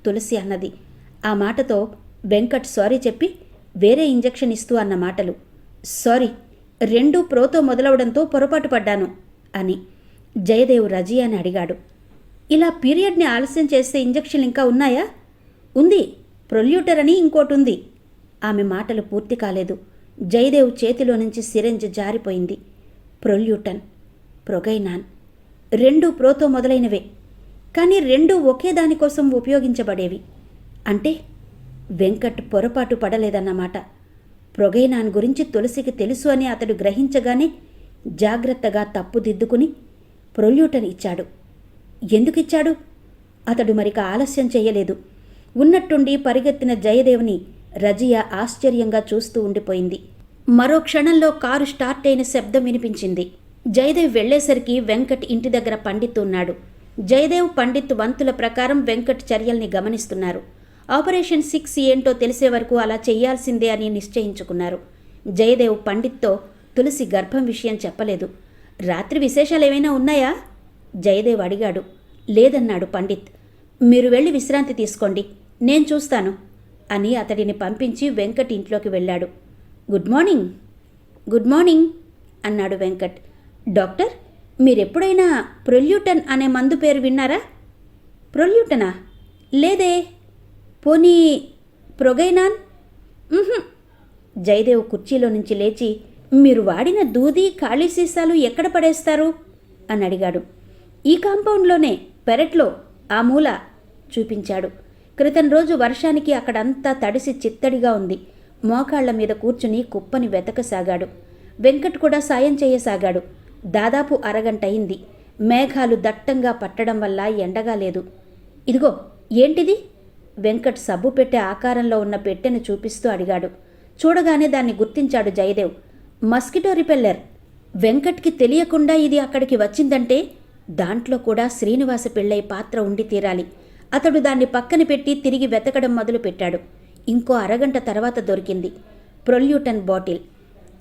తులసి అన్నది. ఆ మాటతో వెంకట్ సారీ చెప్పి వేరే ఇంజెక్షన్ ఇస్తూ అన్న మాటలు. సారీ, 2 ప్రోతో మొదలవడంతో పొరపాటు పడ్డాను అని జయదేవ్ రజియాని అడిగాడు. ఇలా పీరియడ్ని ఆలస్యం చేస్తే ఇంజెక్షన్ ఇంకా ఉన్నాయా? ఉంది, ప్రొల్యూటర్ అని ఇంకోటి ఉంది. ఆమె మాటలు పూర్తి కాలేదు. జయదేవ్ చేతిలో నుంచి సిరంజ్ జారిపోయింది. ప్రొల్యూటన్, ప్రొగైనాన్ 2 ప్రోతో మొదలైనవే, కానీ 2 ఒకే దానికోసం ఉపయోగించబడేవి. అంటే వెంకట్ పొరపాటు పడలేదన్నమాట. ప్రొగైనాన్ గురించి తులసికి తెలుసు అని అతడు గ్రహించగానే జాగ్రత్తగా తప్పుదిద్దుకుని ప్రొల్యూటన్ ఇచ్చాడు. ఎందుకిచ్చాడు? అతడు మరిక ఆలస్యం చెయ్యలేదు. ఉన్నట్టుండి పరిగెత్తిన జయదేవ్ని రజియా ఆశ్చర్యంగా చూస్తూ ఉండిపోయింది. మరో క్షణంలో కారు స్టార్ట్ అయిన శబ్దం వినిపించింది. జయదేవ్ వెళ్లేసరికి వెంకట్ ఇంటి దగ్గర పండిత్ ఉన్నాడు. జయదేవ్, పండిత్ వంతుల ప్రకారం వెంకట్ చర్యల్ని గమనిస్తున్నారు. ఆపరేషన్ 6 ఏంటో తెలిసే వరకు అలా చెయ్యాల్సిందే అని నిశ్చయించుకున్నారు. జయదేవ్ పండిత్తో తులసి గర్భం విషయం చెప్పలేదు. రాత్రి విశేషాలేమైనా ఉన్నాయా? జయదేవ్ అడిగాడు. లేదన్నాడు పండిత్. మీరు వెళ్ళి విశ్రాంతి తీసుకోండి, నేను చూస్తాను అని అతడిని పంపించి వెంకట్ ఇంట్లోకి వెళ్ళాడు. Good morning. గుడ్ మార్నింగ్ అన్నాడు వెంకట్. డాక్టర్, మీరెప్పుడైనా ప్రొల్యూటన్ అనే మందు పేరు విన్నారా? ప్రొల్యూటనా? లేదే. పోనీ ప్రొగైనాన్? జయదేవ్ కుర్చీలో నుంచి లేచి, మీరు వాడిన దూది, ఖాళీ సీసాలు ఎక్కడ పడేస్తారు అని అడిగాడు. ఈ కాంపౌండ్లోనే, పెరట్లో, ఆ మూల చూపించాడు. క్రితం రోజు వర్షానికి అక్కడంతా తడిసి చిత్తడిగా ఉంది. మోకాళ్ల మీద కూర్చుని కుప్పని వెతకసాగాడు. వెంకట్ కూడా సాయం చేయసాగాడు. దాదాపు అరగంట అయింది. మేఘాలు దట్టంగా పట్టడం వల్ల ఎండగా లేదు. ఇదిగో, ఏంటిది? వెంకట్ సబ్బు పెట్టే ఆకారంలో ఉన్న పెట్టెను చూపిస్తూ అడిగాడు. చూడగానే దాన్ని గుర్తించాడు జయదేవ్. Mosquito repeller. వెంకట్కి తెలియకుండా ఇది అక్కడికి వచ్చిందంటే దాంట్లో కూడా శ్రీనివాస పిళ్ళై పాత్ర ఉండి తీరాలి. అతడు దాన్ని పక్కన పెట్టి తిరిగి వెతకడం మొదలుపెట్టాడు. ఇంకో అరగంట తర్వాత దొరికింది ప్రొల్యూటన్ బాటిల్.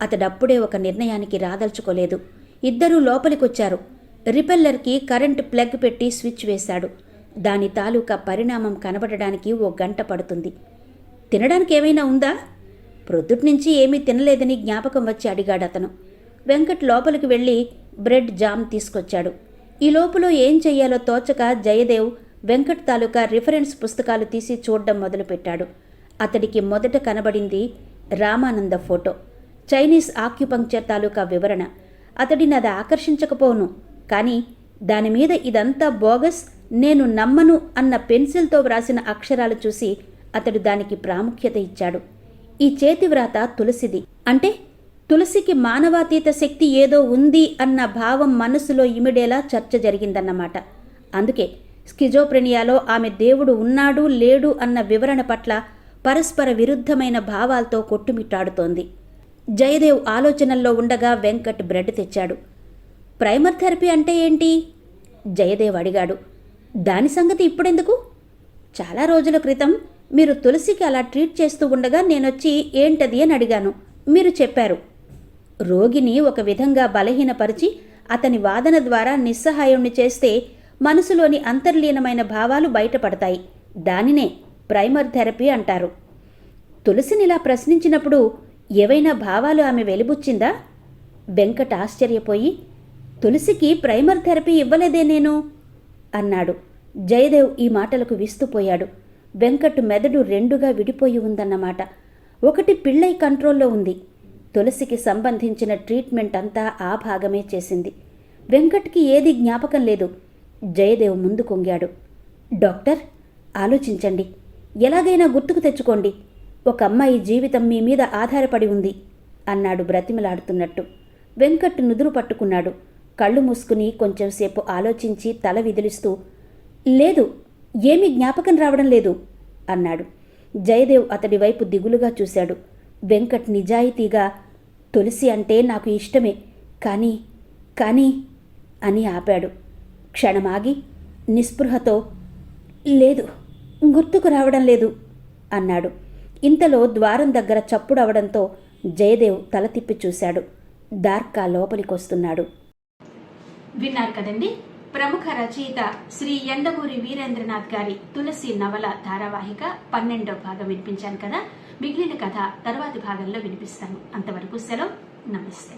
అతడప్పుడే ఒక నిర్ణయానికి రాదలుచుకోలేదు. ఇద్దరూ లోపలికొచ్చారు. రిపెల్లర్కి కరెంటు ప్లగ్ పెట్టి స్విచ్ వేశాడు. దాని తాలూకా పరిణామం కనబడడానికి 1 గంట పడుతుంది. తినడానికి ఏమైనా ఉందా? ప్రొద్దుట్నుంచి ఏమీ తినలేదని జ్ఞాపకం వచ్చి అడిగాడతను. వెంకట్ లోపలికి వెళ్ళి బ్రెడ్ జామ్ తీసుకొచ్చాడు. ఈ లోపల ఏం చెయ్యాలో తోచక జయదేవ్ వెంకట్ తాలూకా రిఫరెన్స్ పుస్తకాలు తీసి చూడడం మొదలుపెట్టాడు. అతడికి మొదట కనబడింది రామానంద ఫోటో, చైనీస్ ఆక్యుపంక్చర్ తాలూకా వివరణ. అతడిని అది ఆకర్షించకపోను, కానీ దానిమీద ఇదంతా బోగస్, నేను నమ్మను అన్న పెన్సిల్తో వ్రాసిన అక్షరాలు చూసి అతడు దానికి ప్రాముఖ్యత ఇచ్చాడు. ఈ చేతివ్రాత తులసిది, అంటే తులసికి మానవాతీత శక్తి ఏదో ఉంది అన్న భావం మనసులో ఇమిడేలా చర్చ జరిగిందన్నమాట. అందుకే స్కిజోప్రెనియాలో ఆమె దేవుడు ఉన్నాడు లేడు అన్న వివరణ పట్ల పరస్పర విరుద్ధమైన భావాలతో కొట్టుమిట్టాడుతోంది. జయదేవ్ ఆలోచనల్లో ఉండగా వెంకట్ బ్రెడ్ తెచ్చాడు. ప్రైమర్ థెరపీ అంటే ఏంటి? జయదేవ్ అడిగాడు. దాని సంగతి ఇప్పుడెందుకు? చాలా రోజుల క్రితం మీరు తులసికి అలా ట్రీట్ చేస్తూ ఉండగా నేనొచ్చి ఏంటది అని అడిగాను. మీరు చెప్పారు, రోగిని ఒక విధంగా బలహీనపరిచి అతని వాదన ద్వారా నిస్సహాయుణ్ణి చేస్తే మనసులోని అంతర్లీనమైన భావాలు బయటపడతాయి. దానినే ప్రైమర్ థెరపీ అంటారు. తులసినిలా ప్రశ్నించినప్పుడు ఏవైనా భావాలు ఆమె వెలిబుచ్చిందా? వెంకట్ ఆశ్చర్యపోయి, తులసికి ప్రైమర్ థెరపీ ఇవ్వలేదే నేను అన్నాడు. జయదేవ్ ఈ మాటలకు విస్తుపోయాడు. వెంకట్ మెదడు రెండుగా విడిపోయి ఉందన్నమాట. ఒకటి పిళ్ళై కంట్రోల్లో ఉంది. తులసికి సంబంధించిన ట్రీట్మెంట్ అంతా ఆ భాగమే చేసింది. వెంకట్కి ఏది జ్ఞాపకం లేదు. జయదేవ్ ముందు కొంగాడు. డాక్టర్, ఆలోచించండి, ఎలాగైనా గుర్తుకు తెచ్చుకోండి. ఒక అమ్మాయి జీవితం మీ మీద ఆధారపడి ఉంది అన్నాడు బ్రతిమలాడుతున్నట్టు. వెంకట్ నుదురు పట్టుకున్నాడు. కళ్ళు మూసుకుని కొంచెంసేపు ఆలోచించి తల విదిలిస్తూ, లేదు, ఏమీ జ్ఞాపకం రావడం లేదు అన్నాడు. జయదేవ్ అతడి వైపు దిగులుగా చూశాడు. వెంకట్ నిజాయితీగా, తులసి అంటే నాకు ఇష్టమే, కానీ అని ఆపాడు. క్షణమాగి నిస్పృహతో, లేదు, గుర్తుకు రావడం లేదు అన్నాడు. ఇంతలో ద్వారం దగ్గర చప్పుడవడంతో జయదేవ్ తల తిప్పి చూశాడు. దార్కా లోపలికొస్తున్నాడు. విన్నారు కదండి, ప్రముఖ రచయిత శ్రీ యండమూరి వీరేంద్రనాథ్ గారి తులసి నవల ధారావాహిక 12వ భాగం వినిపించాను కదా. మిగిలిన కథ తర్వాతి భాగంలో వినిపిస్తాను. అంతవరకు సెలవు. నమస్తే.